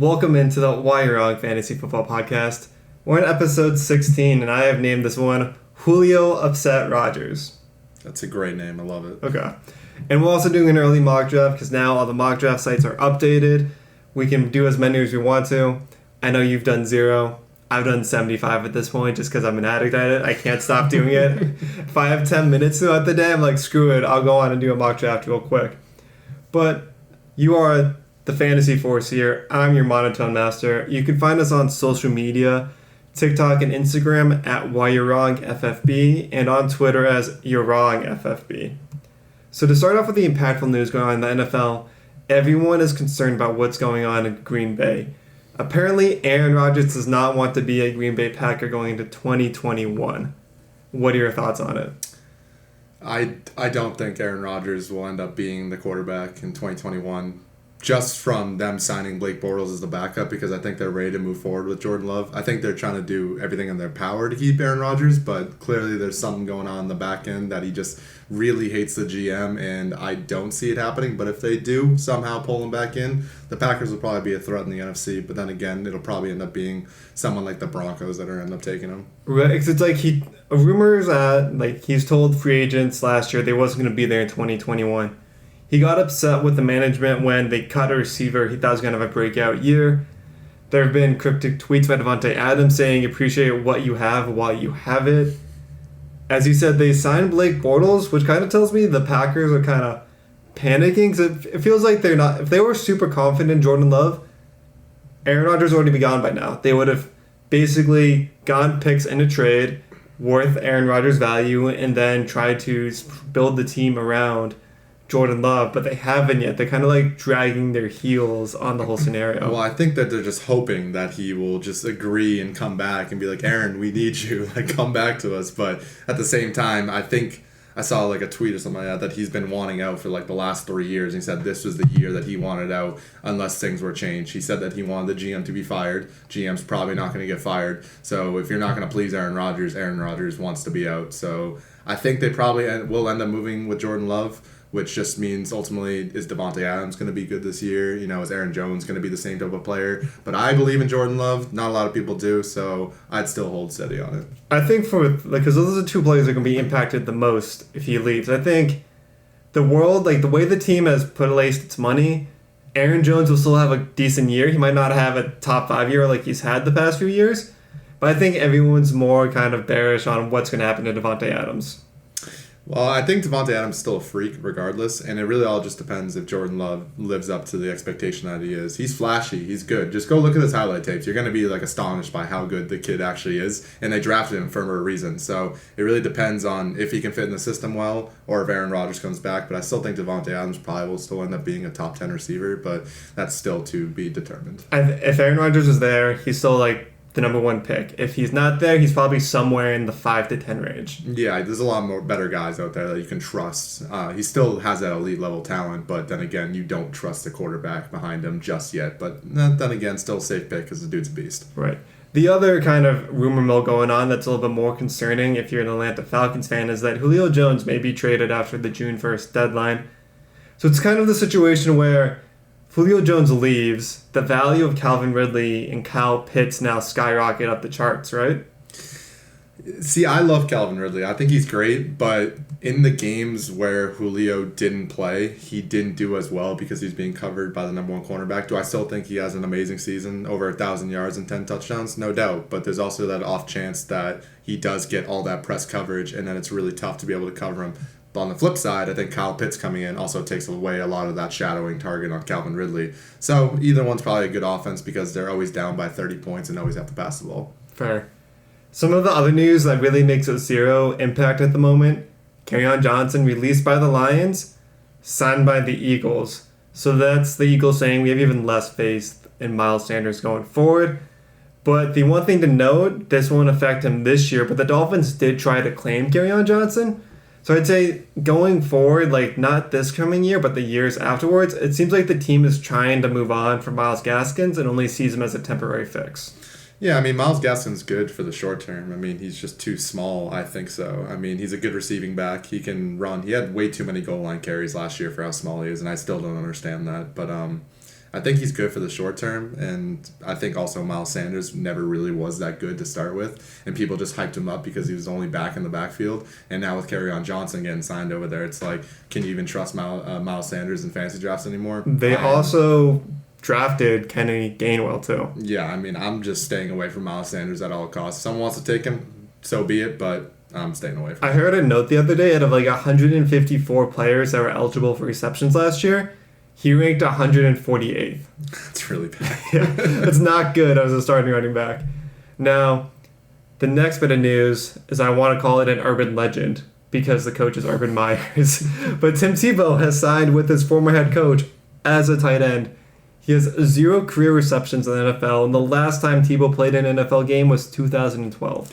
Welcome into the Why You're Wrong Fantasy Football Podcast. We're in episode 16, and I have named this one Julio Upset Rodgers. That's a great name. I love it. Okay. And we're also doing an early mock draft because now all the mock draft sites are updated. We can do as many as we want to. I know you've done 0. I've done 75 at this point just because I'm an addict at it. I can't stop doing it. If I have 10 minutes throughout the day, I'm like, screw it. I'll go on and do a mock draft real quick. But you are the fantasy force here. I'm your monotone master. You can find us on social media, TikTok and Instagram at Why You're Wrong FFB, and on Twitter as You're Wrong FFB. So to start off with the impactful news going on in the NFL, everyone is concerned about what's going on in Green Bay. Apparently, Aaron Rodgers does not want to be a Green Bay Packer going into 2021. What are your thoughts on it? I don't think Aaron Rodgers will end up being the quarterback in 2021. Just from them signing Blake Bortles as the backup, because I think they're ready to move forward with Jordan Love. I think they're trying to do everything in their power to keep Aaron Rodgers, but clearly there's something going on in the back end that he just really hates the GM, and I don't see it happening. But if they do somehow pull him back in, the Packers will probably be a threat in the NFC, but then again, it'll probably end up being someone like the Broncos that are end up taking him. Right, because it's like rumors that he's told free agents last year they wasn't going to be there in 2021. He got upset with the management when they cut a receiver he thought was going to have a breakout year. There have been cryptic tweets by Davante Adams saying, appreciate what you have while you have it. As you said, they signed Blake Bortles, which kind of tells me the Packers are kind of panicking. Cause it feels like they're not. If they were super confident in Jordan Love, Aaron Rodgers would already be gone by now. They would have basically gotten picks in a trade worth Aaron Rodgers' value and then tried to build the team around Jordan Love, but they haven't yet. They're kind of like dragging their heels on the whole scenario. Well, I think that they're just hoping that he will just agree and come back and be like, Aaron, we need you. Come back to us. But at the same time, I think I saw a tweet or something like that he's been wanting out for the last 3 years. He said this was the year that he wanted out unless things were changed. He said that he wanted the GM to be fired. GM's probably not going to get fired. So if you're not going to please Aaron Rodgers wants to be out. So I think they probably will end up moving with Jordan Love, which just means ultimately is Davante Adams going to be good this year? Is Aaron Jones going to be the same type of player? But I believe in Jordan Love. Not a lot of people do, so I'd still hold steady on it. I think because those are the two players that are going to be impacted the most if he leaves. I think the world, the way the team has placed its money, Aaron Jones will still have a decent year. He might not have a top 5 year like he's had the past few years, but I think everyone's more kind of bearish on what's going to happen to Davante Adams. Well, I think Davante Adams is still a freak regardless, and it really all just depends if Jordan Love lives up to the expectation that he is. He's flashy. He's good. Just go look at his highlight tapes. You're going to be astonished by how good the kid actually is, and they drafted him for a reason. So it really depends on if he can fit in the system well or if Aaron Rodgers comes back. But I still think Davante Adams probably will still end up being a top 10 receiver, but that's still to be determined. If Aaron Rodgers is there, he's still the number 1 pick. If he's not there, he's probably somewhere in the 5 to 10 range. Yeah, there's a lot more better guys out there that you can trust. He still has that elite level talent, but then again, you don't trust the quarterback behind him just yet. But then again, still a safe pick because the dude's a beast. Right. The other kind of rumor mill going on that's a little bit more concerning if you're an Atlanta Falcons fan is that Julio Jones may be traded after the June 1st deadline. So it's kind of the situation where Julio Jones leaves, the value of Calvin Ridley and Kyle Pitts now skyrocket up the charts, right? See, I love Calvin Ridley. I think he's great, but in the games where Julio didn't play, he didn't do as well because he's being covered by the number 1 cornerback. Do I still think he has an amazing season, over 1,000 yards and 10 touchdowns? No doubt, but there's also that off chance that he does get all that press coverage, and then it's really tough to be able to cover him. But on the flip side, I think Kyle Pitts coming in also takes away a lot of that shadowing target on Calvin Ridley. So either one's probably a good offense because they're always down by 30 points and always have to pass the ball. Fair. Some of the other news that really makes it 0 impact at the moment, Kerryon Johnson released by the Lions, signed by the Eagles. So that's the Eagles saying we have even less faith in Miles Sanders going forward. But the one thing to note, this won't affect him this year, but the Dolphins did try to claim Kerryon Johnson. So I'd say going forward, not this coming year, but the years afterwards, it seems like the team is trying to move on from Myles Gaskins and only sees him as a temporary fix. Yeah, Myles Gaskin's good for the short term. He's just too small, I think so. He's a good receiving back. He can run. He had way too many goal line carries last year for how small he is, and I still don't understand that. But I think he's good for the short term, and I think also Miles Sanders never really was that good to start with, and people just hyped him up because he was only back in the backfield, and now with Kerryon Johnson getting signed over there, it's like, can you even trust Miles Sanders in fantasy drafts anymore? They also drafted Kenny Gainwell too. Yeah, I mean, I'm just staying away from Miles Sanders at all costs. If someone wants to take him, so be it, but I'm staying away from him. I heard a note the other day out of like 154 players that were eligible for receptions last year, he ranked 148th. That's really bad. Yeah, it's not good as a starting running back. Now, the next bit of news is I want to call it an urban legend because the coach is Urban Myers. But Tim Tebow has signed with his former head coach as a tight end. He has 0 career receptions in the NFL, and the last time Tebow played in an NFL game was 2012.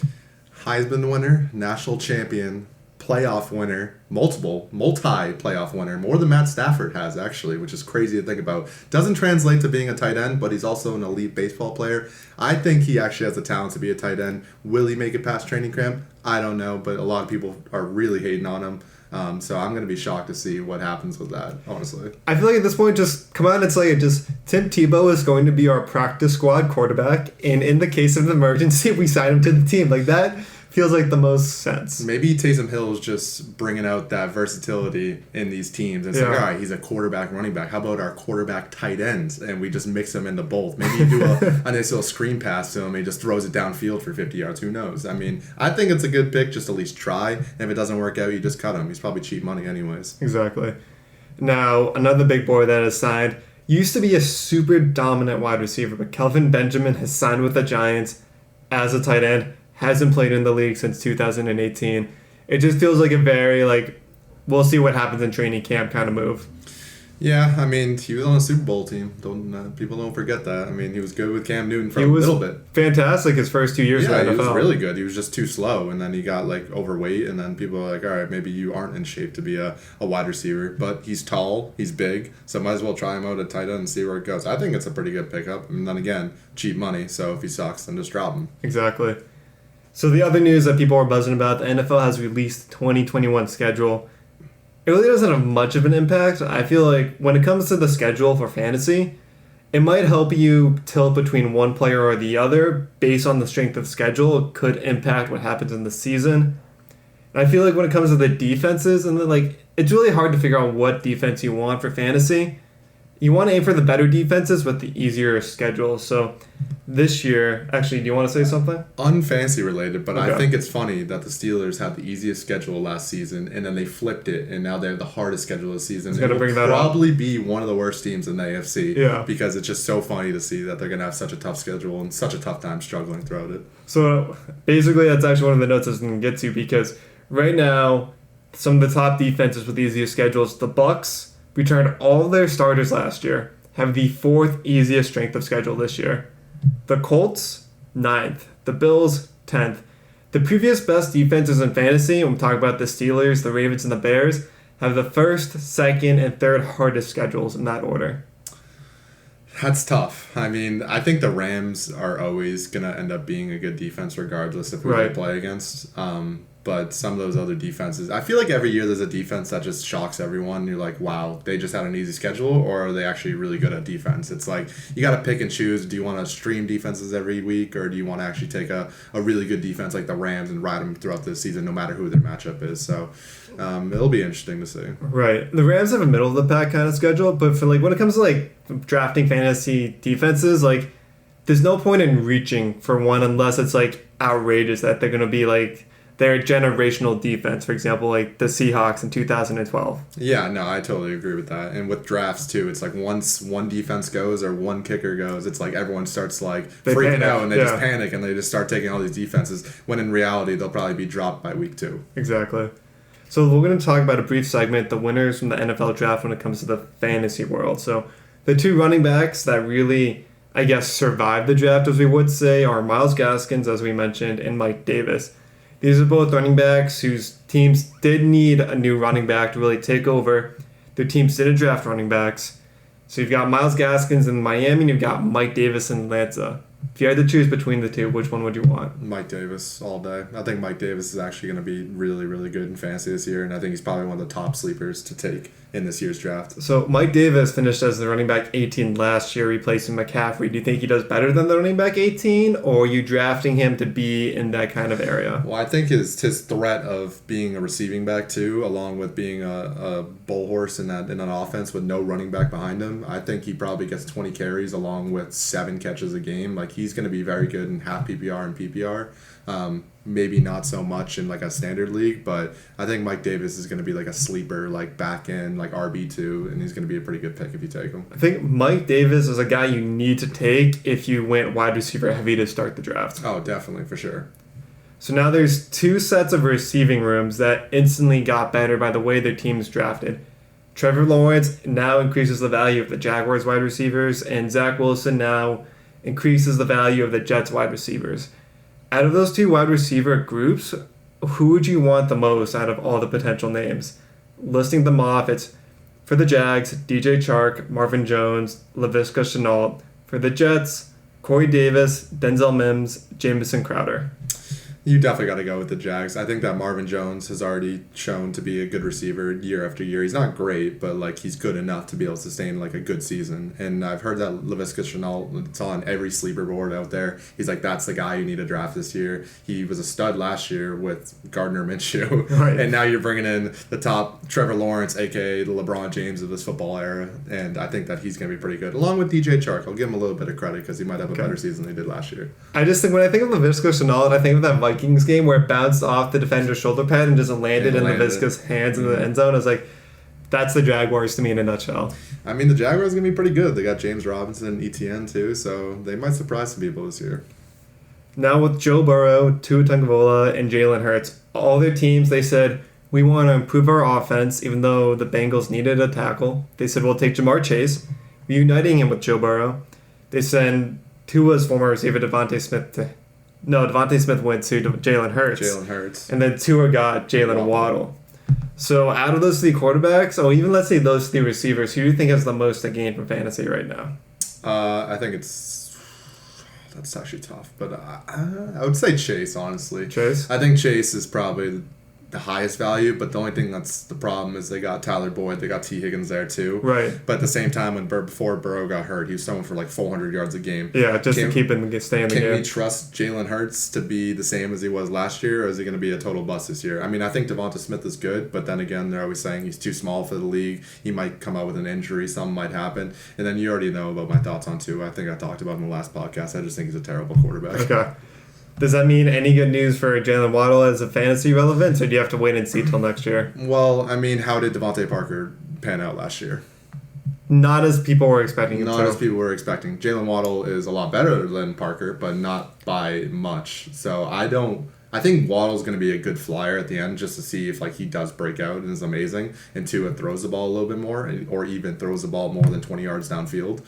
Heisman winner, national champion, playoff winner, multi-playoff winner, more than Matt Stafford has, actually, which is crazy to think about. Doesn't translate to being a tight end, but he's also an elite baseball player. I think he actually has the talent to be a tight end. Will he make it past training camp? I don't know, but a lot of people are really hating on him. So I'm going to be shocked to see what happens with that, honestly. I feel like at this point, just come out and say it. Just Tim Tebow is going to be our practice squad quarterback, and in the case of an emergency, we sign him to the team. Like, that feels like the most sense. Maybe Taysom Hill is just bringing out that versatility in these teams. It's like, all right, he's a quarterback, running back. How about our quarterback tight ends? And we just mix them into both. Maybe you do a nice little screen pass to him and he just throws it downfield for 50 yards. Who knows? I mean, I think it's a good pick, just at least try. And if it doesn't work out, you just cut him. He's probably cheap money anyways. Exactly. Now, another big boy that is signed used to be a super dominant wide receiver, but Kelvin Benjamin has signed with the Giants as a tight end. Hasn't played in the league since 2018. It just feels like a very, we'll see what happens in training camp kind of move. Yeah, I mean, he was on a Super Bowl team. People don't forget that. I mean, he was good with Cam Newton for a little bit. Fantastic his first 2 years in the NFL. Yeah, he was really good. He was just too slow, and then he got, overweight, and then people are like, all right, maybe you aren't in shape to be a wide receiver. But he's tall, he's big, so might as well try him out at tight end and see where it goes. I think it's a pretty good pickup. And then again, cheap money, so if he sucks, then just drop him. Exactly. So the other news that people are buzzing about, the NFL has released the 2021 schedule. It really doesn't have much of an impact. I feel like when it comes to the schedule for fantasy, it might help you tilt between one player or the other based on the strength of schedule. It could impact what happens in the season. And I feel like when it comes to the defenses, and it's really hard to figure out what defense you want for fantasy. You want to aim for the better defenses with the easier schedule. So this year, actually, do you want to say something? Unfancy related, but Okay. I think it's funny that the Steelers had the easiest schedule last season, and then they flipped it, and now they have the hardest schedule this season. It will probably be one of the worst teams in the AFC. Yeah. Because it's just so funny to see that they're going to have such a tough schedule and such a tough time struggling throughout it. So basically, that's actually one of the notes I was going to get to, because right now, some of the top defenses with the easiest schedules, the Bucs returned all their starters last year, have the 4th easiest strength of schedule this year. The Colts, 9th. The Bills, 10th. The previous best defenses in fantasy, when we talk about the Steelers, the Ravens, and the Bears, have the 1st, 2nd, and 3rd hardest schedules in that order. That's tough. I mean, I think the Rams are always going to end up being a good defense regardless of who they play against. But some of those other defenses, I feel like every year there's a defense that just shocks everyone. You're like, wow, they just had an easy schedule, or are they actually really good at defense? It's like, you got to pick and choose. Do you want to stream defenses every week, or do you want to actually take a really good defense like the Rams and ride them throughout the season no matter who their matchup is? So it'll be interesting to see. Right. The Rams have a middle of the pack kind of schedule, but for when it comes to drafting fantasy defenses, there's no point in reaching for one unless it's outrageous that they're going to be their generational defense, for example, the Seahawks in 2012. Yeah, no, I totally agree with that. And with drafts, too, it's once one defense goes or one kicker goes, it's everyone starts freaking out and they just panic and they just start taking all these defenses, when in reality, they'll probably be dropped by week 2. Exactly. So we're going to talk about a brief segment, the winners from the NFL draft when it comes to the fantasy world. So the 2 running backs that really, I guess, survived the draft, as we would say, are Myles Gaskins, as we mentioned, and Mike Davis. These are both running backs whose teams did need a new running back to really take over. Their teams didn't draft running backs. So you've got Myles Gaskins in Miami and you've got Mike Davis in Atlanta. If you had to choose between the two, which one would you want? Mike Davis all day. I think Mike Davis is actually going to be really, really good in fantasy this year, and I think he's probably one of the top sleepers to take in this year's draft. So Mike Davis finished as the running back 18 last year, replacing McCaffrey. Do you think he does better than the running back 18, or are you drafting him to be in that kind of area? Well, I think his threat of being a receiving back too, along with being a bull horse in an offense with no running back behind him, I think he probably gets 20 carries along with 7 catches a game. Like, he's going to be very good in half PPR and PPR. Maybe not so much in like a standard league, but I think Mike Davis is going to be like a sleeper, like back end, like RB2, and he's going to be a pretty good pick if you take him. I think Mike Davis is a guy you need to take if you went wide receiver heavy to start the draft. Oh, definitely, for sure. So now there's 2 sets of receiving rooms that instantly got better by the way their teams drafted. Trevor Lawrence now increases the value of the Jaguars wide receivers, and Zach Wilson now increases the value of the Jets wide receivers. Out of those 2 wide receiver groups, who would you want the most out of all the potential names? Listing them off, it's for the Jags, DJ Chark, Marvin Jones, Laviska Shenault. For the Jets, Corey Davis, Denzel Mims, Jamison Crowder. You definitely got to go with the Jags. I think that Marvin Jones has already shown to be a good receiver year after year. He's not great, but like he's good enough to be able to sustain like a good season. And I've heard that Laviska Shenault, it's on every sleeper board out there. He's like, that's the guy you need to draft this year. He was a stud last year with Gardner Minshew. Right. And now you're bringing in the top Trevor Lawrence, a.k.a. the LeBron James of this football era. And I think that he's going to be pretty good. Along with DJ Chark. I'll give him a little bit of credit because he might have a better season than he did last year. I just think when I think of Laviska Shenault, I think of that Vikings game where it bounced off the defender's shoulder pad and just landed in Laviska's hands in the end zone. I was like, that's the Jaguars to me in a nutshell. I mean, the Jaguars are going to be pretty good. They got James Robinson and ETN too, so they might surprise some people this year. Now with Joe Burrow, Tua Tagovailoa, and Jalen Hurts, all their teams, they said, we want to improve our offense, even though the Bengals needed a tackle. They said, we'll take Jamar Chase, reuniting him with Joe Burrow. They send Tua's former receiver Devontae Smith went to Jalen Hurts. And then Tua got Jalen Waddle. So out of those 3 quarterbacks, or even let's say those 3 receivers, who do you think has the most to gain from fantasy right now? I think that's actually tough, but I would say Chase, honestly. Chase? I think Chase is probably the highest value, but the only thing that's the problem is they got Tyler Boyd, they got T. Higgins there too. Right. But at the same time, before Burrow got hurt, he was throwing for like 400 yards a game. Yeah, just to keep him staying in the game. Can we trust Jalen Hurts to be the same as he was last year, or is he going to be a total bust this year? I mean, I think Devonta Smith is good, but then again, they're always saying he's too small for the league. He might come out with an injury, something might happen. And then you already know about my thoughts on Tua. I think I talked about him in the last podcast. I just think he's a terrible quarterback. Okay. Does that mean any good news for Jalen Waddle as a fantasy relevance, or do you have to wait and see till next year? Well, I mean, how did Devontae Parker pan out last year? Not as people were expecting. Not as people were expecting. Jalen Waddle is a lot better than Parker, but not by much. So I think Waddle's going to be a good flyer at the end just to see if like he does break out and is amazing, and Tua throws the ball a little bit more, or even throws the ball more than 20 yards downfield.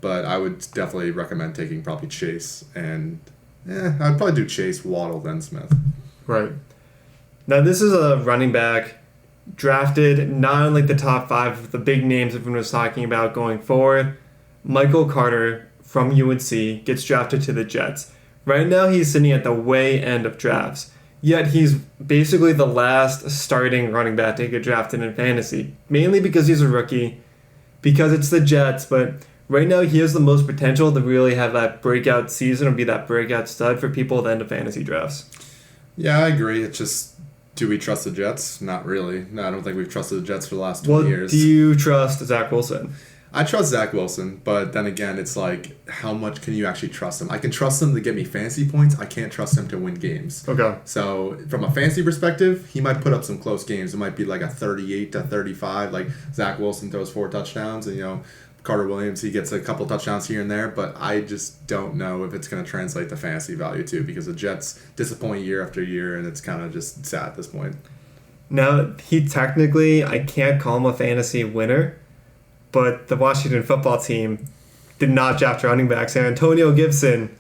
But I would definitely recommend taking probably Chase and... I'd probably do Chase, Waddle, then Smith. Right. Now, this is a running back drafted not in like the top 5 of the big names everyone was talking about going forward. Michael Carter from UNC gets drafted to the Jets. Right now, he's sitting at the way end of drafts. Yet, he's basically the last starting running back to get drafted in fantasy. Mainly because he's a rookie, because it's the Jets, but... right now, he has the most potential to really have that breakout season or be that breakout stud for people at the end of fantasy drafts. Yeah, I agree. It's just, do we trust the Jets? Not really. No, I don't think we've trusted the Jets for the last 20 years. Do you trust Zach Wilson? I trust Zach Wilson, but then again, it's like, how much can you actually trust him? I can trust him to get me fantasy points. I can't trust him to win games. Okay. So, from a fantasy perspective, he might put up some close games. It might be like a 38-35. Like, Zach Wilson throws 4 touchdowns and, Carter Williams, he gets a couple touchdowns here and there, but I just don't know if it's going to translate to fantasy value too, because the Jets disappoint year after year, and it's kind of just sad at this point. Now, he technically, I can't call him a fantasy winner, but the Washington football team did not draft running backs. And Antonio Gibson,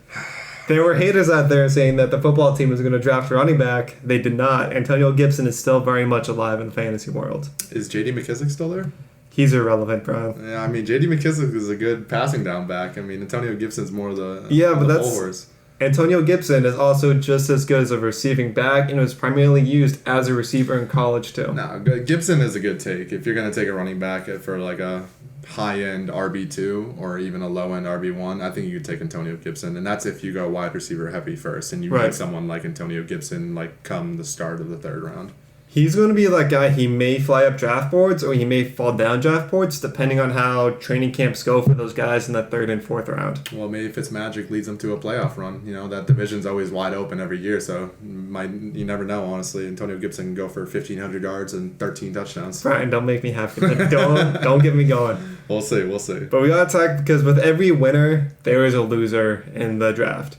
there were haters out there saying that the football team was going to draft a running back. They did not. Antonio Gibson is still very much alive in the fantasy world. Is J.D. McKissick still there? He's irrelevant, Brian. Yeah, I mean, J.D. McKissick is a good passing down back. I mean, Antonio Gibson's more the but that's horse. Antonio Gibson is also just as good as a receiving back, and was primarily used as a receiver in college too. No, Gibson is a good take. If you're going to take a running back for like a high-end RB2 or even a low-end RB1, I think you could take Antonio Gibson, and that's if you go wide receiver heavy first, and you need someone like Antonio Gibson like come the start of the third round. He's going to be that guy. He may fly up draft boards or he may fall down draft boards depending on how training camps go for those guys in the third and fourth round. Well, maybe Fitzmagic leads them to a playoff run. You know, that division's always wide open every year, so you never know, honestly. Antonio Gibson can go for 1,500 yards and 13 touchdowns. Brian, don't make me happy. Don't get me going. We'll see. But we got to talk because with every winner, there is a loser in the draft.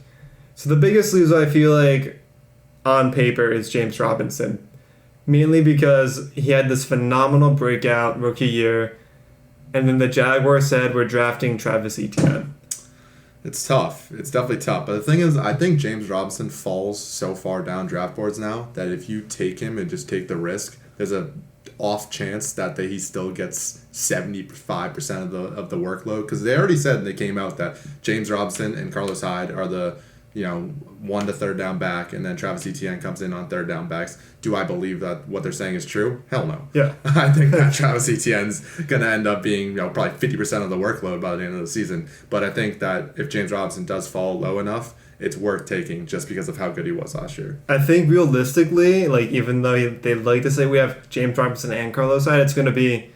So the biggest loser I feel like on paper is James Robinson. Mainly because he had this phenomenal breakout rookie year, and then the Jaguars said we're drafting Travis Etienne. It's tough. It's definitely tough. But the thing is, I think James Robinson falls so far down draft boards now that if you take him and just take the risk, there's a off chance that he still gets 75% of the workload. Because they already said, they came out that James Robinson and Carlos Hyde are the 1 to third down back, and then Travis Etienne comes in on third down backs. Do I believe that what they're saying is true? Hell no. Yeah. I think that Travis Etienne's going to end up being probably 50% of the workload by the end of the season. But I think that if James Robinson does fall low enough, it's worth taking just because of how good he was last year. I think realistically, like even though they like to say we have James Robinson and Carlos Hyde, it's going to be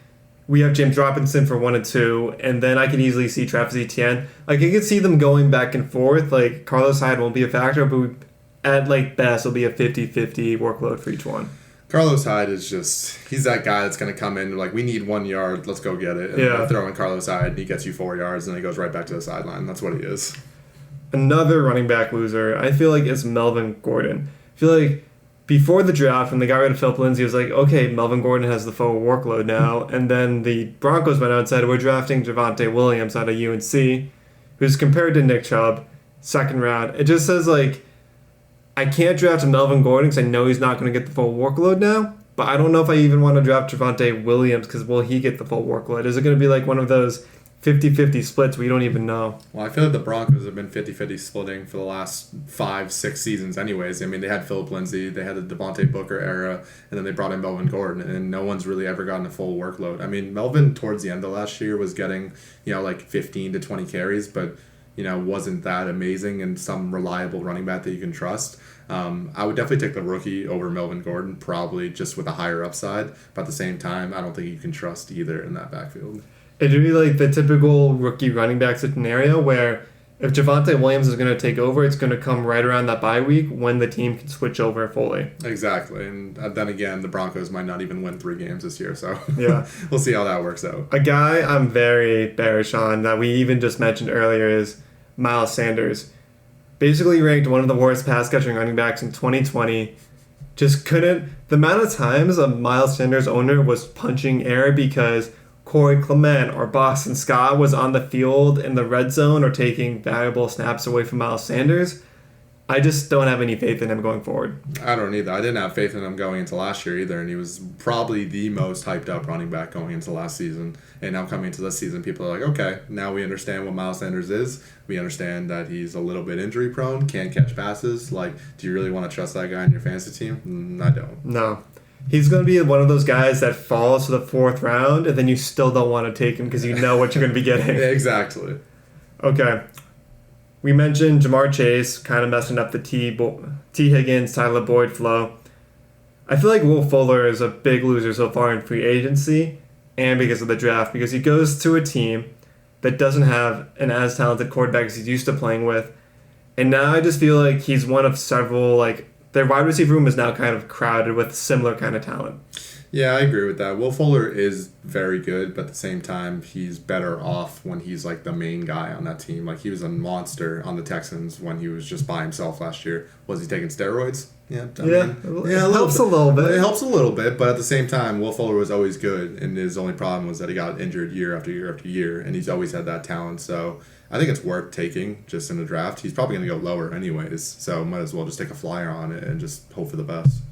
we have James Robinson for 1 and 2, and then I can easily see Travis Etienne. Like I could see them going back and forth. Like Carlos Hyde won't be a factor, but at like best it'll be a 50-50 workload for each one. Carlos Hyde is he's that guy that's going to come in like, we need 1 yard, let's go get it. And they'll throw in Carlos Hyde, and he gets you 4 yards, and he goes right back to the sideline. That's what he is. Another running back loser, I feel like, is Melvin Gordon. I feel like before the draft, when they got rid of Philip Lindsay, it was like, okay, Melvin Gordon has the full workload now. And then the Broncos went out and said, we're drafting Javonte Williams out of UNC, who's compared to Nick Chubb, second round. It just says, like, I can't draft Melvin Gordon because I know he's not going to get the full workload now. But I don't know if I even want to draft Javonte Williams because will he get the full workload? Is it going to be like one of those 50-50 splits we don't even know? Well, I feel like the Broncos have been 50-50 splitting for the last 5-6 seasons anyways. I mean, they had Philip Lindsay, they had the Devontae Booker era, and then they brought in Melvin Gordon, and no one's really ever gotten a full workload. I mean, Melvin towards the end of last year was getting, like 15 to 20 carries, but, wasn't that amazing and some reliable running back that you can trust. I would definitely take the rookie over Melvin Gordon, probably just with a higher upside, but at the same time, I don't think you can trust either in that backfield. It'd be like the typical rookie running back scenario where if Javonte Williams is going to take over, it's going to come right around that bye week when the team can switch over fully. Exactly. And then again, the Broncos might not even win 3 games this year, so yeah, we'll see how that works out. A guy I'm very bearish on that we even just mentioned earlier is Miles Sanders. Basically ranked one of the worst pass-catching running backs in 2020. Just couldn't... The amount of times a Miles Sanders owner was punching air because Corey Clement or Boston Scott was on the field in the red zone or taking valuable snaps away from Miles Sanders. I just don't have any faith in him going forward. I don't either. I didn't have faith in him going into last year either, and he was probably the most hyped up running back going into last season. And now coming into this season, people are like, okay, now we understand what Miles Sanders is. We understand that he's a little bit injury prone, can't catch passes. Like, do you really want to trust that guy in your fantasy team? I don't. No. He's going to be one of those guys that falls to the 4th round, and then you still don't want to take him because you know what you're going to be getting. Exactly. Okay. We mentioned Jamar Chase kind of messing up the T. Higgins, Tyler Boyd flow. I feel like Will Fuller is a big loser so far in free agency and because of the draft, because he goes to a team that doesn't have an as talented quarterback as he's used to playing with. And now I just feel like he's one of several, like, their wide receiver room is now kind of crowded with similar kind of talent. Yeah, I agree with that. Will Fuller is very good, but at the same time, he's better off when he's like the main guy on that team. Like, he was a monster on the Texans when he was just by himself last year. Was he taking steroids? Yeah, it helps a little bit. It helps a little bit, but at the same time, Will Fuller was always good, and his only problem was that he got injured year after year after year, and he's always had that talent. So I think it's worth taking just in the draft. He's probably going to go lower anyways, so might as well just take a flyer on it and just hope for the best.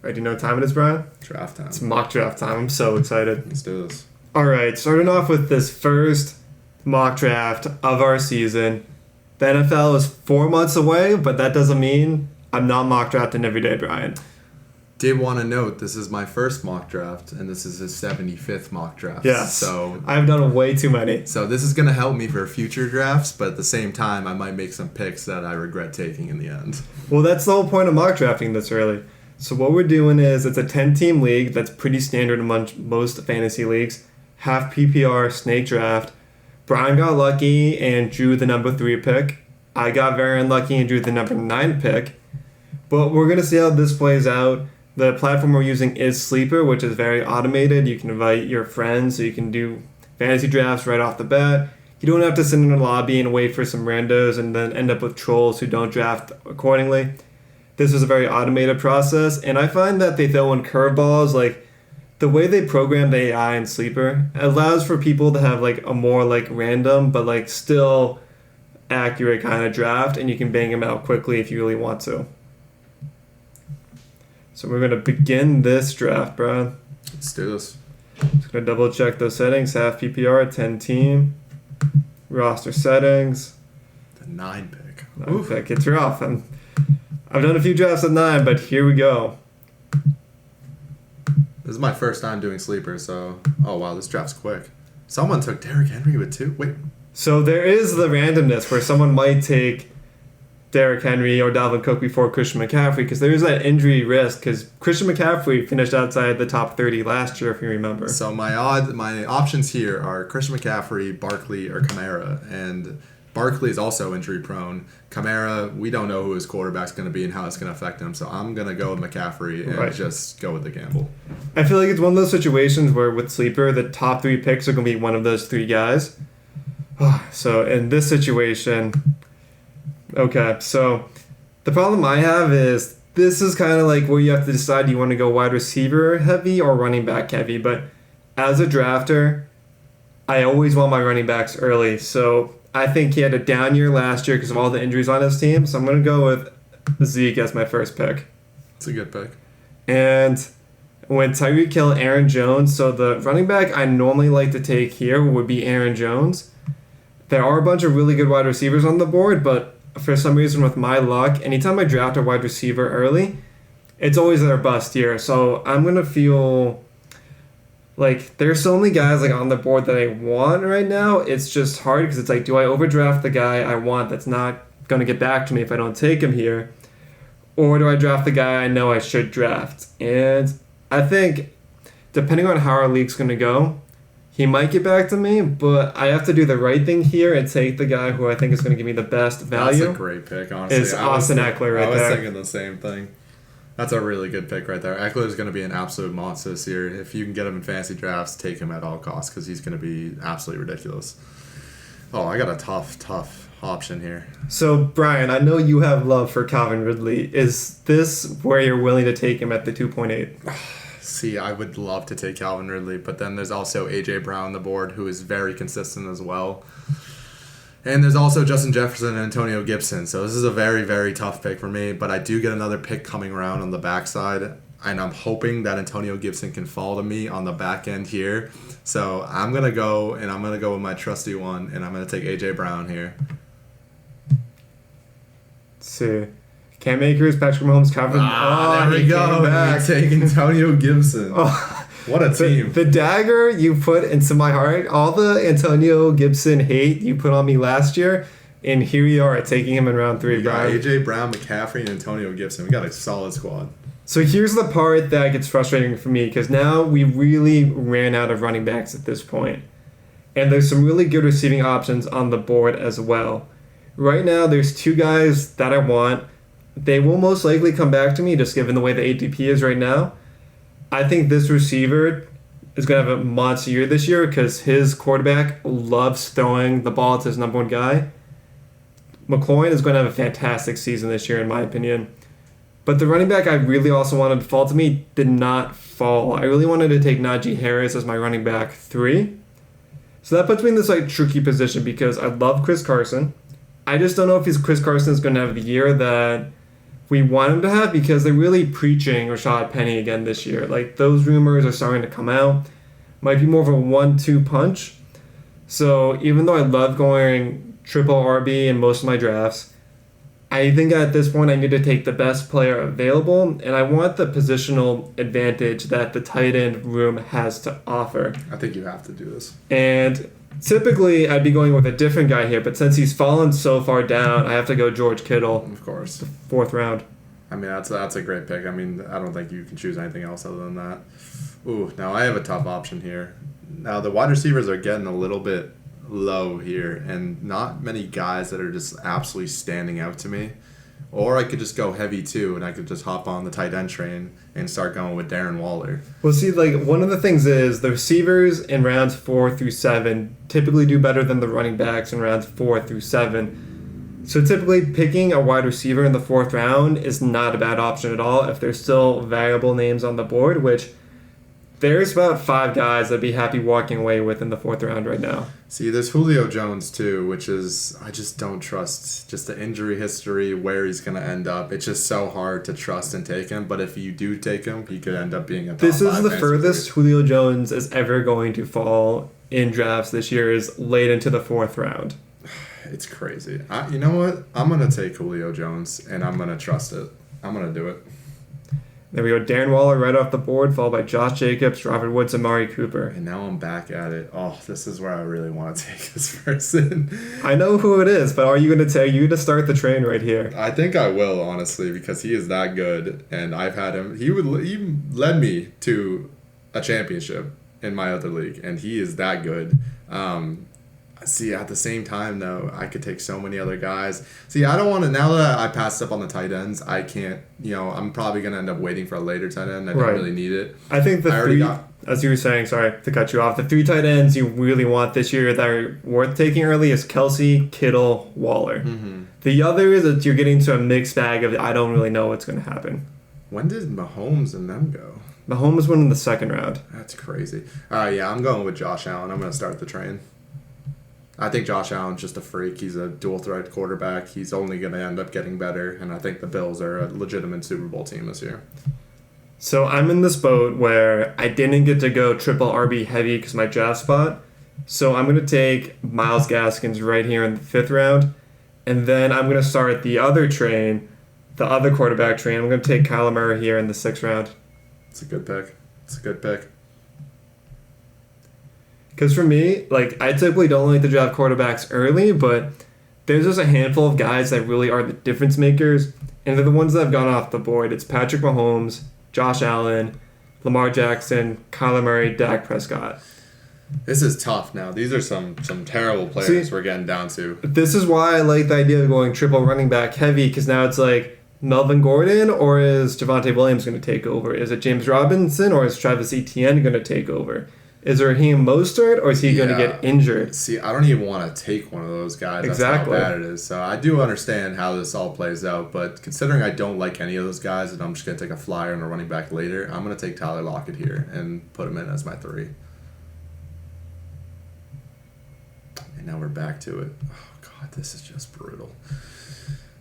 All right, do you know what time it is, Brian? Draft time. It's mock draft time. I'm so excited. Let's do this. All right, starting off with this first mock draft of our season. The NFL is 4 months away, but that doesn't mean I'm not mock drafting every day, Brian. Did want to note this is my first mock draft, and this is his 75th mock draft. Yes. So I've done way too many. So this is going to help me for future drafts, but at the same time, I might make some picks that I regret taking in the end. Well, that's the whole point of mock drafting this early. So what we're doing is it's a 10-team league that's pretty standard among most fantasy leagues. Half PPR, snake draft. Brian got lucky and drew the number 3 pick. I got very unlucky and drew the number 9 pick. But we're going to see how this plays out. The platform we're using is Sleeper, which is very automated. You can invite your friends, so you can do fantasy drafts right off the bat. You don't have to sit in a lobby and wait for some randos and then end up with trolls who don't draft accordingly. This is a very automated process, and I find that they throw in curveballs. Like, the way they program the AI in Sleeper allows for people to have like a more like random but like still accurate kind of draft, and you can bang them out quickly if you really want to. So we're going to begin this draft, Brian. Let's do this. Just going to double check those settings. Half PPR, 10 team, roster settings. The 9 pick. 9 pick. It's rough. I've done a few drafts at 9, but here we go. This is my first time doing Sleeper, so... Oh, wow, this draft's quick. Someone took Derrick Henry with 2? Wait. So there is the randomness where someone might take Derrick Henry or Dalvin Cook before Christian McCaffrey, because there is that injury risk, because Christian McCaffrey finished outside the top 30 last year, if you remember. So my options here are Christian McCaffrey, Barkley, or Kamara, and Barkley is also injury prone. Kamara, we don't know who his quarterback's going to be and how it's going to affect him, so I'm going to go with McCaffrey and just go with the gamble. I feel like it's one of those situations where with Sleeper, the top 3 picks are going to be one of those 3 guys. So in this situation... Okay, so the problem I have is this is kind of like where you have to decide you want to go wide receiver heavy or running back heavy. But as a drafter, I always want my running backs early. So I think he had a down year last year because of all the injuries on his team. So I'm going to go with Zeke as my first pick. It's a good pick. And when Tyreek Hill, Aaron Jones. So the running back I normally like to take here would be Aaron Jones. There are a bunch of really good wide receivers on the board, but for some reason with my luck, anytime I draft a wide receiver early, it's always their bust year. So I'm going to feel like there's so many guys like on the board that I want right now. It's just hard because it's like, do I overdraft the guy I want that's not going to get back to me if I don't take him here? Or do I draft the guy I know I should draft? And I think depending on how our league's going to go, he might get back to me, but I have to do the right thing here and take the guy who I think is going to give me the best value. That's a great pick, honestly. It's Austin Eckler right there. I was thinking the same thing. That's a really good pick right there. Eckler is going to be an absolute monster this year. If you can get him in fantasy drafts, take him at all costs because he's going to be absolutely ridiculous. Oh, I got a tough option here. So, Brian, I know you have love for Calvin Ridley. Is this where you're willing to take him at the 2.8? See, I would love to take Calvin Ridley, but then there's also A.J. Brown on the board, who is very consistent as well. And there's also Justin Jefferson and Antonio Gibson, so this is a very, very tough pick for me, but I do get another pick coming around on the backside, and I'm hoping that Antonio Gibson can fall to me on the back end here. So I'm going to go, and I'm going to go with my trusty one, and I'm going to take A.J. Brown here. Let's see. Cam Akers, Patrick Mahomes, Calvin. There we go. Back. Taking Antonio Gibson. What a team. The dagger you put into my heart, all the Antonio Gibson hate you put on me last year, and here you are taking him in round 3, we got Brian. A.J. Brown, McCaffrey, and Antonio Gibson. We got a solid squad. So here's the part that gets frustrating for me, because now we really ran out of running backs at this point. And there's some really good receiving options on the board as well. Right now, there's 2 guys that I want. They will most likely come back to me, just given the way the ADP is right now. I think this receiver is going to have a monster year this year because his quarterback loves throwing the ball to his number 1 guy. McLaurin is going to have a fantastic season this year, in my opinion. But the running back I really also wanted to fall to me did not fall. I really wanted to take Najee Harris as my running back 3. So that puts me in this tricky position because I love Chris Carson. I just don't know if Chris Carson is going to have the year that we want him to have because they're really preaching Rashad Penny again this year. Those rumors are starting to come out. might be more of a 1-2 punch. So even though I love going triple RB in most of my drafts, I think at this point I need to take the best player available, and I want the positional advantage that the tight end room has to offer. I think you have to do this. And typically I'd be going with a different guy here, but since he's fallen so far down, I have to go George Kittle. Of course. The 4th round. I mean, that's a great pick. I mean, I don't think you can choose anything else other than that. Ooh, now I have a tough option here. Now the wide receivers are getting a little bit low here, and not many guys that are just absolutely standing out to me. Or I could just go heavy too, and I could just hop on the tight end train and start going with Darren Waller. Well, see, like, one of the things is the receivers in rounds 4 through 7 typically do better than the running backs in rounds 4 through 7. So typically picking a wide receiver in the 4th round is not a bad option at all if there's still valuable names on the board, which there's about 5 guys I'd be happy walking away with in the 4th round right now. See, there's Julio Jones too, which is, I just don't trust just the injury history, where he's going to end up. It's just so hard to trust and take him. But if you do take him, he could end up being a top This is 5 the fantasy furthest player. Julio Jones is ever going to fall in drafts this year, is late into the 4th round. It's crazy. You know what? I'm going to take Julio Jones, and I'm going to trust it. I'm going to do it. There we go. Darren Waller right off the board, followed by Josh Jacobs, Robert Woods, and Amari Cooper. And now I'm back at it. Oh, this is where I really want to take this person. I know who it is, but are you going to start the train right here? I think I will, honestly, because he is that good, and I've had him. He led me to a championship in my other league, and he is that good. See, at the same time, though, I could take so many other guys. See, I don't want to, now that I passed up on the tight ends, I can't, I'm probably going to end up waiting for a later tight end. I don't really need it. I think as you were saying, sorry to cut you off, the 3 tight ends you really want this year that are worth taking early is Kelsey, Kittle, Waller. Mm-hmm. The others, that you're getting to a mixed bag of I don't really know what's going to happen. When did Mahomes and them go? Mahomes went in the 2nd round. That's crazy. All right, yeah, I'm going with Josh Allen. I'm going to start the train. I think Josh Allen's just a freak. He's a dual-threat quarterback. He's only going to end up getting better, and I think the Bills are a legitimate Super Bowl team this year. So I'm in this boat where I didn't get to go triple RB heavy because my draft spot. So I'm going to take Myles Gaskins right here in the 5th round, and then I'm going to start the other train, the other quarterback train. I'm going to take Kyler Murray here in the 6th round. It's a good pick. Because for me, I typically don't like to draft quarterbacks early, but there's just a handful of guys that really are the difference makers, and they're the ones that have gone off the board. It's Patrick Mahomes, Josh Allen, Lamar Jackson, Kyler Murray, Dak Prescott. This is tough now. These are some terrible players we're getting down to. This is why I like the idea of going triple running back heavy, because now it's like Melvin Gordon, or is Javonte Williams going to take over? Is it James Robinson, or is Travis Etienne going to take over? Is there Raheem Mostert, or is he going to get injured? See, I don't even want to take one of those guys. Exactly. That's how bad it is. So I do understand how this all plays out, but considering I don't like any of those guys and I'm just going to take a flyer on a running back later, I'm going to take Tyler Lockett here and put him in as my 3. And now we're back to it. Oh, God, this is just brutal.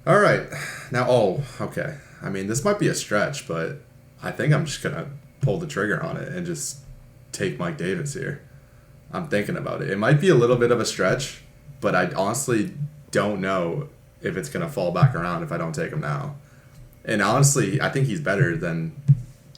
All right. Now, okay. I mean, this might be a stretch, but I think I'm just going to pull the trigger on it and just take Mike Davis here. I'm thinking about it. It might be a little bit of a stretch, but I honestly don't know if it's going to fall back around if I don't take him now. And honestly, I think he's better than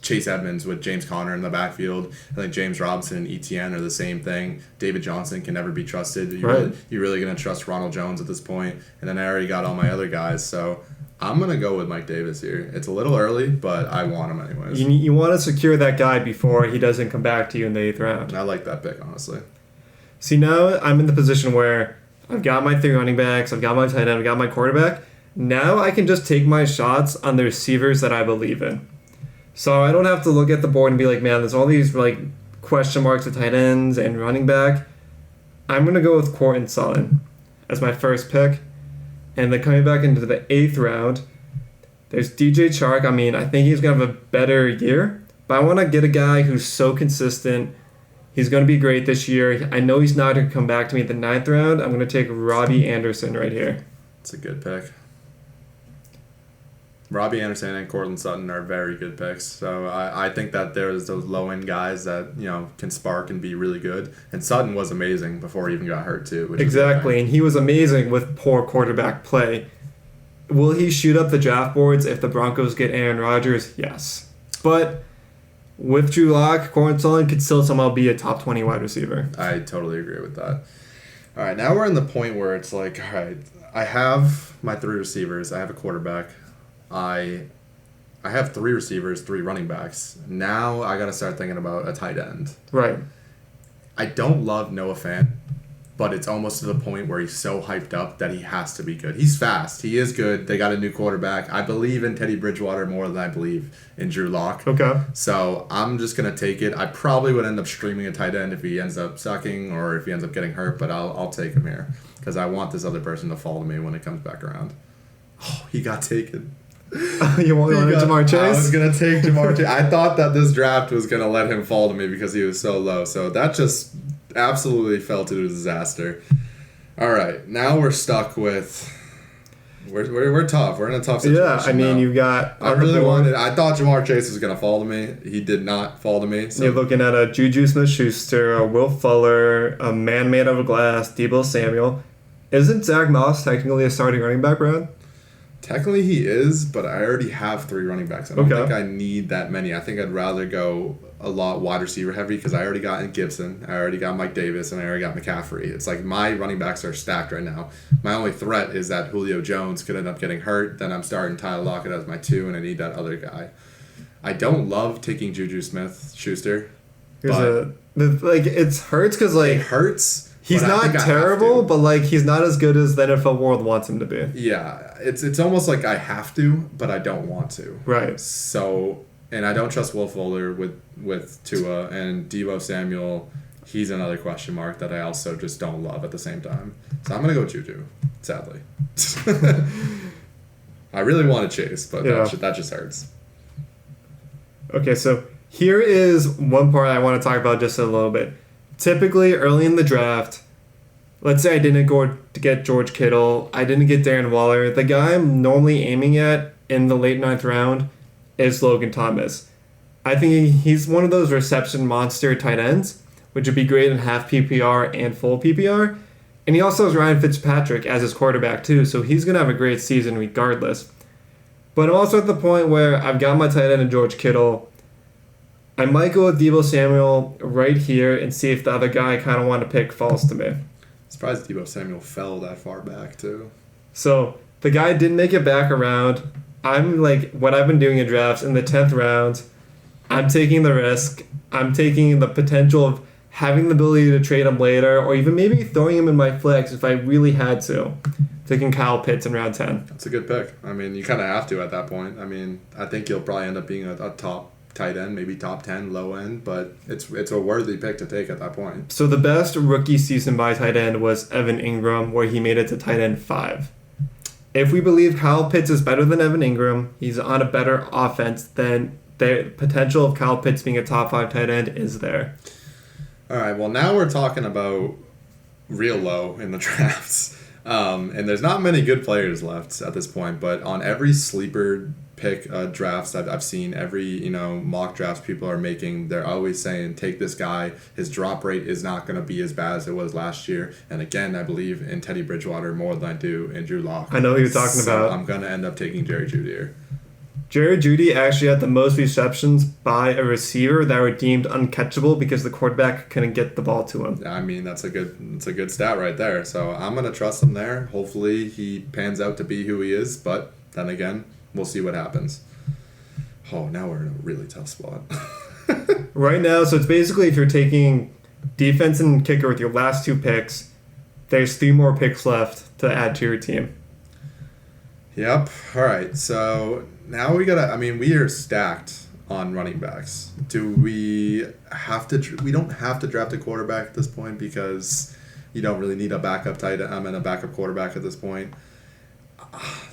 Chase Edmonds with James Conner in the backfield. I think James Robinson and Etienne are the same thing. David Johnson can never be trusted. You're really going to trust Ronald Jones at this point. And then I already got all my other guys. So I'm going to go with Mike Davis here. It's a little early, but I want him anyways. You want to secure that guy before he doesn't come back to you in the 8th round. I like that pick, honestly. See, now I'm in the position where I've got my 3 running backs, I've got my tight end, I've got my quarterback. Now I can just take my shots on the receivers that I believe in. So I don't have to look at the board and be like, man, there's all these question marks at tight ends and running back. I'm going to go with Courtland Sutton as my first pick. And then coming back into the 8th round, there's DJ Chark. I mean, I think he's going to have a better year, but I want to get a guy who's so consistent. He's going to be great this year. I know he's not going to come back to me in the 9th round. I'm going to take Robbie Anderson right here. It's a good pick. Robbie Anderson and Cortland Sutton are very good picks. So I think that there's those low-end guys that, can spark and be really good. And Sutton was amazing before he even got hurt, too. Which exactly, and he was amazing with poor quarterback play. Will he shoot up the draft boards if the Broncos get Aaron Rodgers? Yes. But with Drew Lock, Cortland Sutton could still somehow be a top 20 wide receiver. I totally agree with that. All right, now we're in the point where it's like, all right, I have my 3 receivers. I have a quarterback. I have 3 receivers, 3 running backs. Now I got to start thinking about a tight end. Right. I don't love Noah Fant, but it's almost to the point where he's so hyped up that he has to be good. He's fast. He is good. They got a new quarterback. I believe in Teddy Bridgewater more than I believe in Drew Lock. Okay. So I'm just going to take it. I probably would end up streaming a tight end if he ends up sucking or if he ends up getting hurt, but I'll take him here because I want this other person to fall to me when it comes back around. Oh, he got taken. You want Jamar Chase? I was going to take Jamar Chase. I thought that this draft was going to let him fall to me because he was so low. So that just absolutely fell to a disaster. All right. Now we're stuck with... We're tough. We're in a tough situation. Yeah, I mean, now. you've got... I thought Jamar Chase was going to fall to me. He did not fall to me. So. You're looking at a Juju Smith-Schuster, a Will Fuller, a man made out of glass, Deebo Samuel. Isn't Zach Moss technically a starting running back, Brad? Technically he is, but I already have 3 running backs. I don't think I need that many. I think I'd rather go a lot wide receiver heavy because I already got Gibson, I already got Mike Davis, and I already got McCaffrey. It's like my running backs are stacked right now. My only threat is that Julio Jones could end up getting hurt. Then I'm starting Tyler Lockett as my 2, and I need that other guy. I don't love taking Juju Smith-Schuster. It hurts because it hurts. He's not terrible, but he's not as good as the NFL world wants him to be. Yeah, it's almost like I have to, but I don't want to. Right. So, and I don't trust Will Fuller with Tua, and Deebo Samuel, he's another question mark that I also just don't love at the same time. So I'm gonna go Juju, sadly. I really want to Chase, but that just hurts. Okay, so here is one part I want to talk about just a little bit. Typically, early in the draft, let's say I didn't go to get George Kittle, I didn't get Darren Waller, the guy I'm normally aiming at in the late 9th round is Logan Thomas. I think he's one of those reception monster tight ends, which would be great in half PPR and full PPR. And he also has Ryan Fitzpatrick as his quarterback too, so he's going to have a great season regardless. But I'm also at the point where I've got my tight end in George Kittle. I might go with Deebo Samuel right here and see if the other guy I kind of want to pick falls to me. I'm surprised Deebo Samuel fell that far back, too. So, the guy didn't make it back around. I'm what I've been doing in drafts, in the 10th round, I'm taking the risk. I'm taking the potential of having the ability to trade him later, or even maybe throwing him in my flex if I really had to. Taking Kyle Pitts in round 10. That's a good pick. I mean, you kind of have to at that point. I mean, I think you'll probably end up being a top tight end, maybe top 10, low end, but it's a worthy pick to take at that point. So the best rookie season by tight end was Evan Ingram, where he made it to tight end 5. If we believe Kyle Pitts is better than Evan Ingram, he's on a better offense, then the potential of Kyle Pitts being a top 5 tight end is there. All right, well, now we're talking about real low in the drafts. And there's not many good players left at this point, but on every sleeper pick drafts I've seen, every mock drafts people are making, they're always saying take this guy, his drop rate is not going to be as bad as it was last year. And again, I believe in Teddy Bridgewater more than I do in Drew Lock. I know who you're talking about. I'm going to end up taking Jerry Jeudy here. Jerry Jeudy actually had the most receptions by a receiver that were deemed uncatchable because the quarterback couldn't get the ball to him. I mean, that's a good stat right there. So I'm going to trust him there. Hopefully he pans out to be who he is, but then again, we'll see what happens. Oh, now we're in a really tough spot. Right now, so it's basically if you're taking defense and kicker with your last 2 picks, there's 3 more picks left to add to your team. Yep. All right. So now we are stacked on running backs. Do we have to? We don't have to draft a quarterback at this point because you don't really need a backup tight end. I'm in a backup quarterback at this point.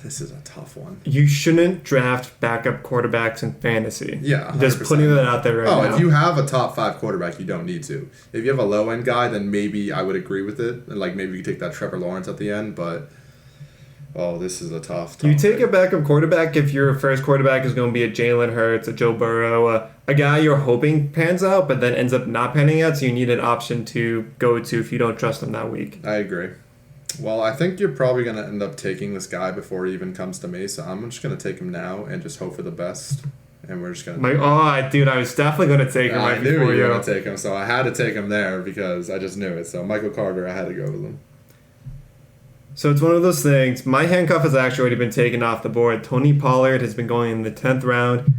This is a tough one. You shouldn't draft backup quarterbacks in fantasy. Yeah, 100%. Just putting that out there right now. If you have a top 5 quarterback, you don't need to. If you have a low end guy, then maybe I would agree with it. Like maybe you take that Trevor Lawrence at the end, but Oh, this is a tough You take pick. a backup quarterback if your first quarterback is going to be a Jalen Hurts, a Joe Burrow, a guy you're hoping pans out, but then ends up not panning out, so you need an option to go to if you don't trust him that week. I agree. Well, I think you're probably going to end up taking this guy before he even comes to me, so I'm just going to take him now and just hope for the best. And we're just going to... Dude, I was definitely going to take him I right knew before you you. were going to take him, so I had to take him there because I just knew it. So Michael Carter, I had to go with him. So it's one of those things. My handcuff has actually already been taken off the board. Tony Pollard has been going in the 10th round.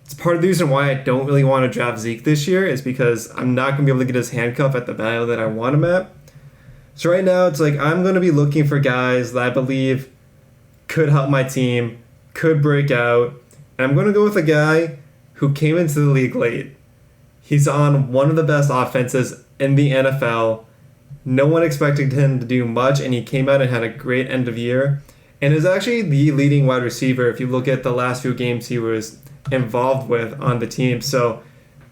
It's part of the reason why I don't really want to draft Zeke this year is because I'm not going to be able to get his handcuff at the value that I want him at. So right now it's like I'm going to be looking for guys that I believe could help my team, could break out. And I'm going to go with a guy who came into the league late. He's on one of the best offenses in the NFL. No one expected him to do much, and he came out and had a great end of year. And is actually the leading wide receiver if you look at the last few games he was involved with on the team. So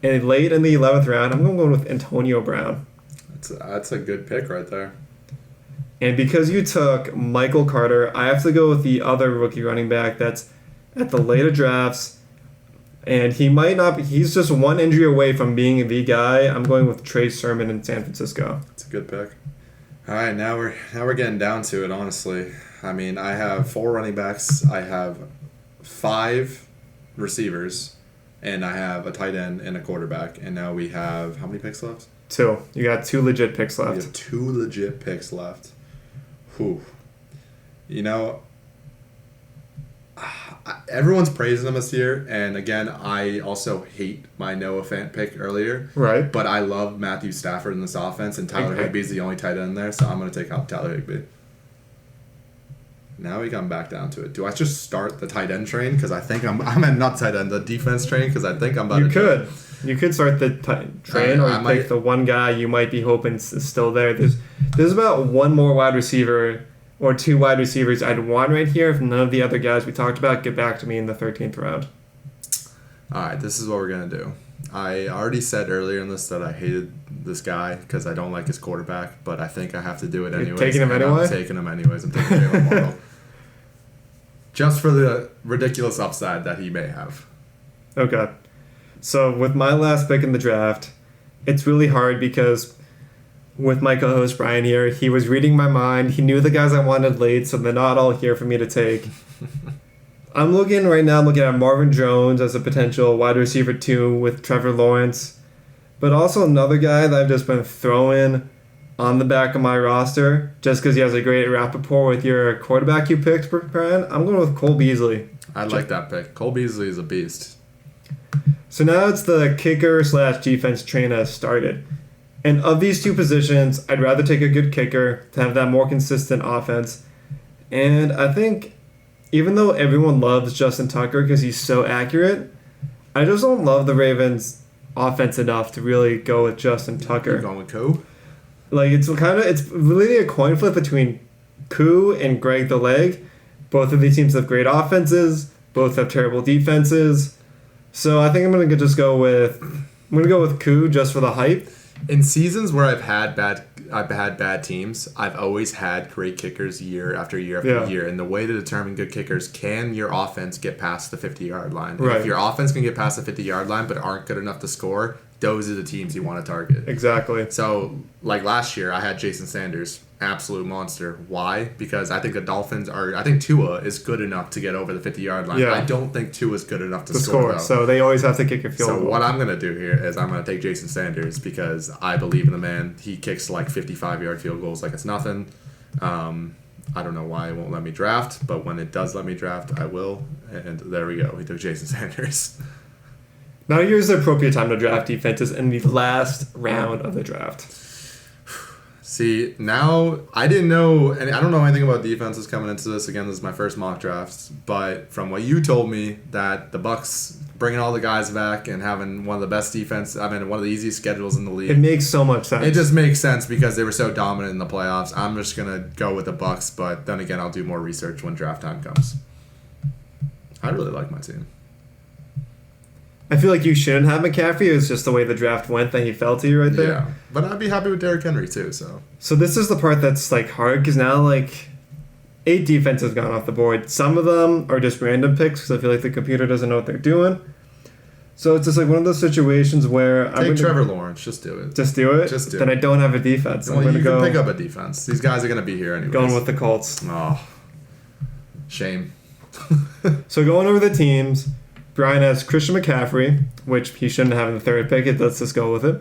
late in the 11th round, I'm going to go with Antonio Brown. That's a good pick right there. And because you took Michael Carter, I have to go with the other rookie running back that's at the later drafts. And he might not be, he's just one injury away from being the guy. I'm going with Trey Sermon in San Francisco. It's a good pick. All right, now we're getting down to it, honestly. I mean, I have 4 running backs. I have 5 receivers. And I have a tight end and a quarterback. And now we have, how many picks left? 2. You got 2 legit picks left. We have 2 legit picks left. Whew. You know, everyone's praising him this year, and again, I also hate my Noah Fant pick earlier. Right. But I love Matthew Stafford in this offense, and Tyler Higbee's the only tight end there, so I'm going to take out Tyler Higbee. Now we come back down to it. Do I just start the tight end train? Because I think I'm at not tight end, the defense train, because I think I'm about to... You could start the train, or you pick the one guy you might be hoping is still there. There's about one more wide receiver or 2 wide receivers I'd want right here. If none of the other guys we talked about get back to me in the 13th round. All right, this is what we're going to do. I already said earlier in this that I hated this guy because I don't like his quarterback, but I think I have to do it anyways. Taking him anyway? I'm taking him anyways. I'm taking Jalen Waddle. Just for the ridiculous upside that he may have. Okay. So with my last pick in the draft, it's really hard because with my co-host Brian here, he was reading my mind. He knew the guys I wanted late, so they're not all here for me to take. I'm looking at Marvin Jones as a potential wide receiver 2 with Trevor Lawrence, but also another guy that I've just been throwing on the back of my roster just because he has a great rapport with your quarterback you picked, Brian. I'm going with Cole Beasley. I like that pick. Cole Beasley is a beast. So now it's the kicker/defense train has started. And of these 2 positions, I'd rather take a good kicker to have that more consistent offense. And I think even though everyone loves Justin Tucker because he's so accurate, I just don't love the Ravens' offense enough to really go with Justin Tucker. You're going with Koo? Like it's really a coin flip between Koo and Greg the Leg. Both of these teams have great offenses. Both have terrible defenses. So I think I'm gonna go with Koo just for the hype. In seasons where I've had bad teams, I've always had great kickers year after year after year. And the way to determine good kickers, can your offense get past the 50-yard line? Right. If your offense can get past the 50-yard line but aren't good enough to score, those are the teams you want to target. Exactly. So, like last year, I had Jason Sanders, absolute monster. Why? Because I think I think Tua is good enough to get over the 50-yard line. Yeah. I don't think Tua is good enough to score. So they always have to kick a field goal. So what I'm going to do here is I'm going to take Jason Sanders because I believe in the man. He kicks like 55-yard field goals like it's nothing. I don't know why it won't let me draft, but when it does let me draft, I will. And there we go. We took Jason Sanders. Now here's the appropriate time to draft defenses in the last round of the draft. See, now I didn't know, and I don't know anything about defenses coming into this. Again, this is my first mock draft, but from what you told me, that the Bucs bringing all the guys back and having one of the best one of the easiest schedules in the league. It makes so much sense. It just makes sense because they were so dominant in the playoffs. I'm just gonna go with the Bucs, but then again, I'll do more research when draft time comes. I really like my team. I feel like you shouldn't have McCaffrey. It was just the way the draft went that he fell to you right there. Yeah, but I'd be happy with Derrick Henry too. So this is the part that's like hard because now like 8 defenses have gone off the board. Some of them are just random picks because I feel like the computer doesn't know what they're doing. So it's just like one of those situations where Take Trevor Lawrence. Just do it. Just do it? Just do then it. I don't have a defense. Well, you can pick up a defense. These guys are going to be here anyway. Going with the Colts. Oh, shame. So going over the teams, Brian has Christian McCaffrey, which he shouldn't have in the 3rd pick. Let's just go with it.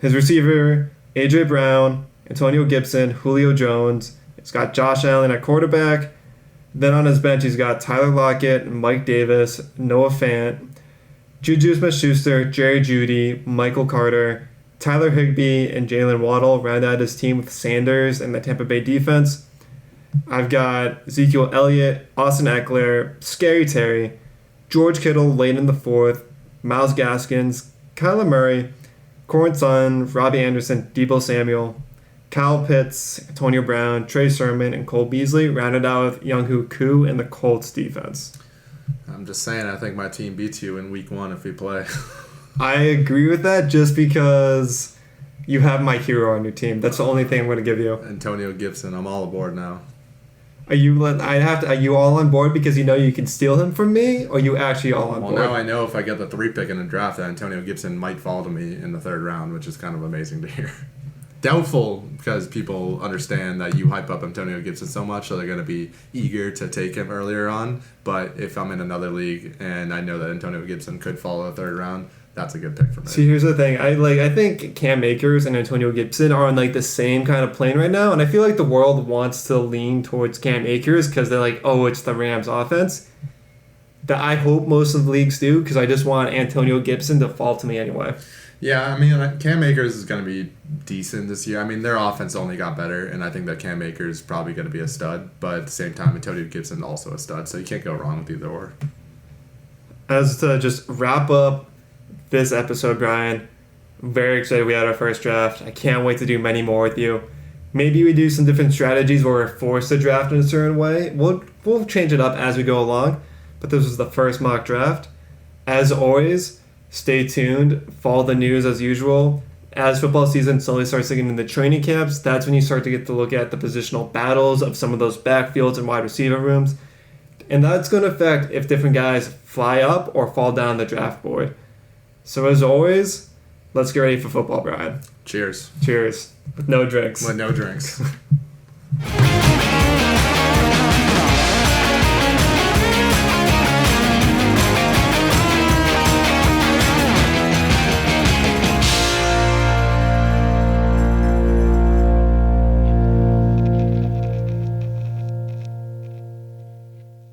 His receiver, A.J. Brown, Antonio Gibson, Julio Jones. He's got Josh Allen at quarterback. Then on his bench, he's got Tyler Lockett, Mike Davis, Noah Fant, Juju Smith-Schuster, Jerry Jeudy, Michael Carter, Tyler Higbee, and Jalen Waddle round out his team with Sanders and the Tampa Bay defense. I've got Ezekiel Elliott, Austin Eckler, Scary Terry, George Kittle late in the 4th, Myles Gaskins, Kyler Murray, Courtland Sutton, Robbie Anderson, Deebo Samuel, Kyle Pitts, Antonio Brown, Trey Sermon, and Cole Beasley, rounded out with Younghoe Koo and the Colts defense. I'm just saying, I think my team beats you in week 1 if we play. I agree with that just because you have my hero on your team. That's the only thing I'm going to give you. Antonio Gibson, I'm all aboard now. Are you all on board because you know you can steal him from me, or are you actually all on board? Well, now I know if I get the 3 pick in the draft that Antonio Gibson might fall to me in the 3rd round, which is kind of amazing to hear. Doubtful because people understand that you hype up Antonio Gibson so much, so they're going to be eager to take him earlier on. But if I'm in another league and I know that Antonio Gibson could fall in the 3rd round, that's a good pick for me. See, here's the thing. I think Cam Akers and Antonio Gibson are on like the same kind of plane right now, and I feel like the world wants to lean towards Cam Akers because they're like, oh, it's the Rams offense. That I hope most of the leagues do because I just want Antonio Gibson to fall to me anyway. Yeah, I mean, Cam Akers is going to be decent this year. I mean, their offense only got better, and I think that Cam Akers is probably going to be a stud. But at the same time, Antonio Gibson also a stud, so you can't go wrong with either or. As to just wrap up this episode, Brian, I'm very excited we had our first draft. I can't wait to do many more with you. Maybe we do some different strategies where we're forced to draft in a certain way. We'll change it up as we go along, but this was the first mock draft. As always, stay tuned. Follow the news as usual. As football season slowly starts getting into training camps, that's when you start to get to look at the positional battles of some of those backfields and wide receiver rooms. And that's going to affect if different guys fly up or fall down the draft board. So as always, let's get ready for football, Brian. Cheers. Cheers. With no drinks. With no drinks.